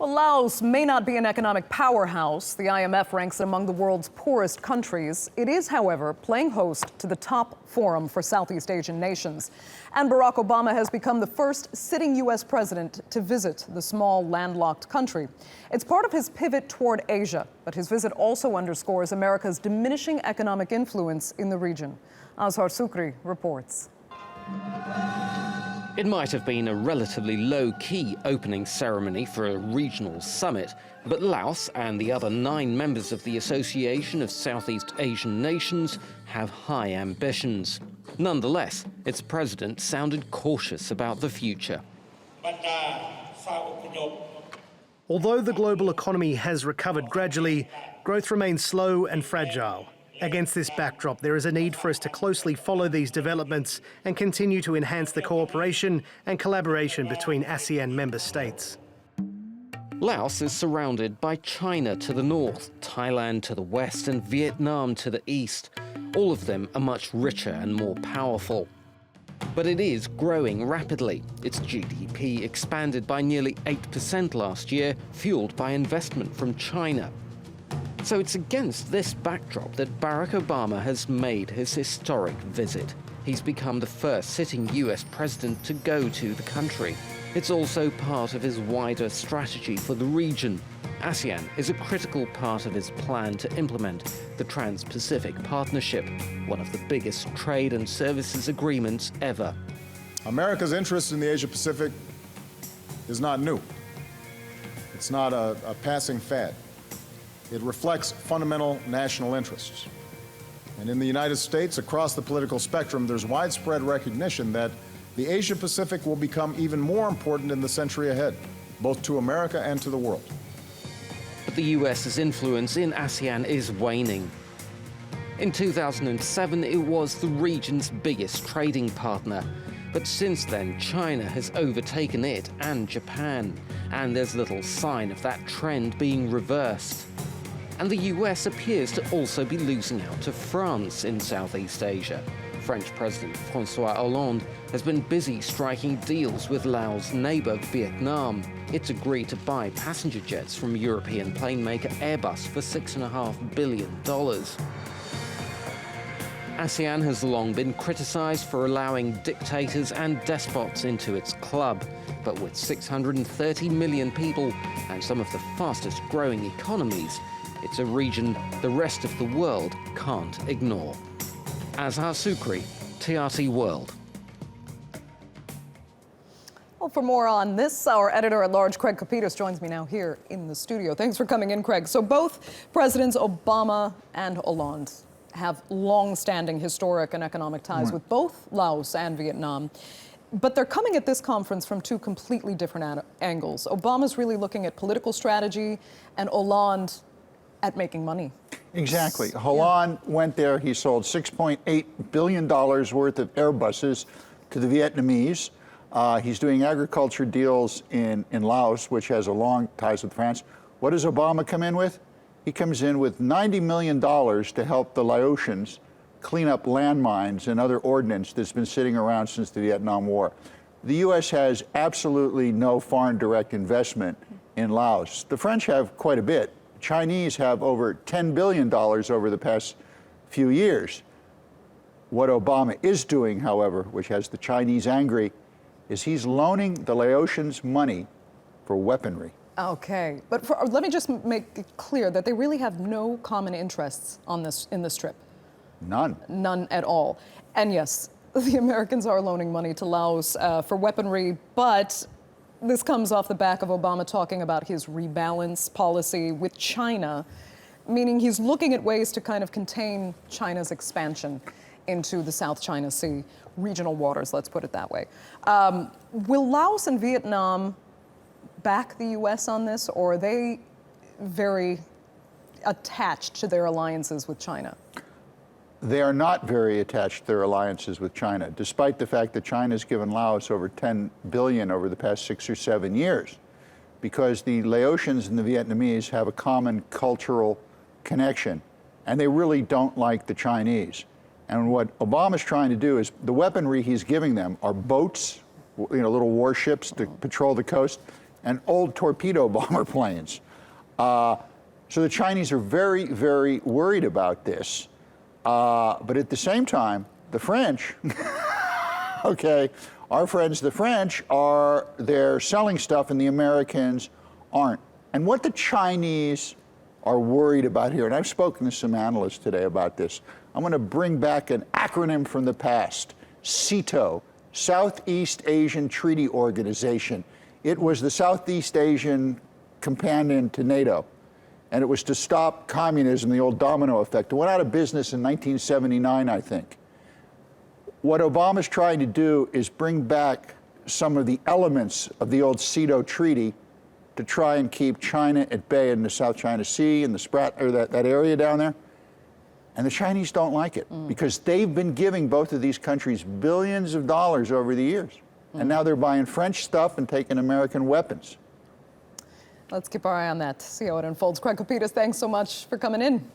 Well, Laos may not be an economic powerhouse. The IMF ranks it among the world's poorest countries. It is, however, playing host to the top forum for Southeast Asian nations. And Barack Obama has become the first sitting U.S. president to visit the small, landlocked country. It's part of his pivot toward Asia, but his visit also underscores America's diminishing economic influence in the region. Azhar Sukri reports. It might have been a relatively low-key opening ceremony for a regional summit, but Laos and the other 9 members of the Association of Southeast Asian Nations have high ambitions. Nonetheless, its president sounded cautious about the future. Although the global economy has recovered gradually, growth remains slow and fragile. Against this backdrop, there is a need for us to closely follow these developments and continue to enhance the cooperation and collaboration between ASEAN member states. Laos is surrounded by China to the north, Thailand to the west, and Vietnam to the east. All of them are much richer and more powerful. But it is growing rapidly. Its GDP expanded by nearly 8% last year, fueled by investment from China. So it's against this backdrop that Barack Obama has made his historic visit. He's become the first sitting US president to go to the country. It's also part of his wider strategy for the region. ASEAN is a critical part of his plan to implement the Trans-Pacific Partnership, one of the biggest trade and services agreements ever. America's interest in the Asia-Pacific is not new. It's not a passing fad. It reflects fundamental national interests. And in the United States, across the political spectrum, there's widespread recognition that the Asia-Pacific will become even more important in the century ahead, both to America and to the world. But the US's influence in ASEAN is waning. In 2007, it was the region's biggest trading partner. But since then, China has overtaken it and Japan. And there's little sign of that trend being reversed. And the US appears to also be losing out to France in Southeast Asia. French President François Hollande has been busy striking deals with Laos' neighbor Vietnam. It's agreed to buy passenger jets from European plane maker Airbus for $6.5 billion. ASEAN has long been criticized for allowing dictators and despots into its club. But with 630 million people and some of the fastest growing economies, it's a region the rest of the world can't ignore. Azhar Sukri, TRT World. Well, for more on this, our editor-at-large, Craig Copetas, joins me now here in the studio. Thanks for coming in, Craig. So both Presidents Obama and Hollande have long-standing historic and economic ties with both Laos and Vietnam. But they're coming at this conference from 2 completely different angles. Obama's really looking at political strategy, and Hollande at making money. Exactly. Hollande went there. He sold $6.8 billion worth of Airbuses to the Vietnamese. He's doing agriculture deals in Laos, which has a long ties with France. What does Obama come in with? He comes in with $90 million to help the Laotians clean up landmines and other ordnance that's been sitting around since the Vietnam War. The U.S. has absolutely no foreign direct investment in Laos. The French have quite a bit. Chinese have over $10 billion over the past few years. What Obama is doing, however, which has the Chinese angry, is he's loaning the Laotians money for weaponry. Okay, but let me just make it clear that they really have no common interests on in this trip. None. None at all. And yes, the Americans are loaning money to Laos for weaponry, but this comes off the back of Obama talking about his rebalance policy with China, meaning he's looking at ways to kind of contain China's expansion into the South China Sea, regional waters, let's put it that way. Will Laos and Vietnam back the U.S. on this, or are they very attached to their alliances with China? They are not very attached to their alliances with China, despite the fact that China's given Laos over $10 billion over the past 6 or 7 years, because the Laotians and the Vietnamese have a common cultural connection, and they really don't like the Chinese. And what Obama's trying to do is, the weaponry he's giving them are boats, little warships to patrol the coast, and old torpedo bomber planes. So the Chinese are very, very worried about this. But at the same time, the French, okay, our friends, the French, they're selling stuff and the Americans aren't. And what the Chinese are worried about here, and I've spoken to some analysts today about this, I'm going to bring back an acronym from the past, SEATO, Southeast Asian Treaty Organization. It was the Southeast Asian companion to NATO, and it was to stop communism, the old domino effect. It went out of business in 1979, I think. What Obama's trying to do is bring back some of the elements of the old SEATO treaty to try and keep China at bay in the South China Sea and the that area down there. And the Chinese don't like it because they've been giving both of these countries billions of dollars over the years. And now they're buying French stuff and taking American weapons. Let's keep our eye on that, see how it unfolds. Craig Copetas, thanks so much for coming in.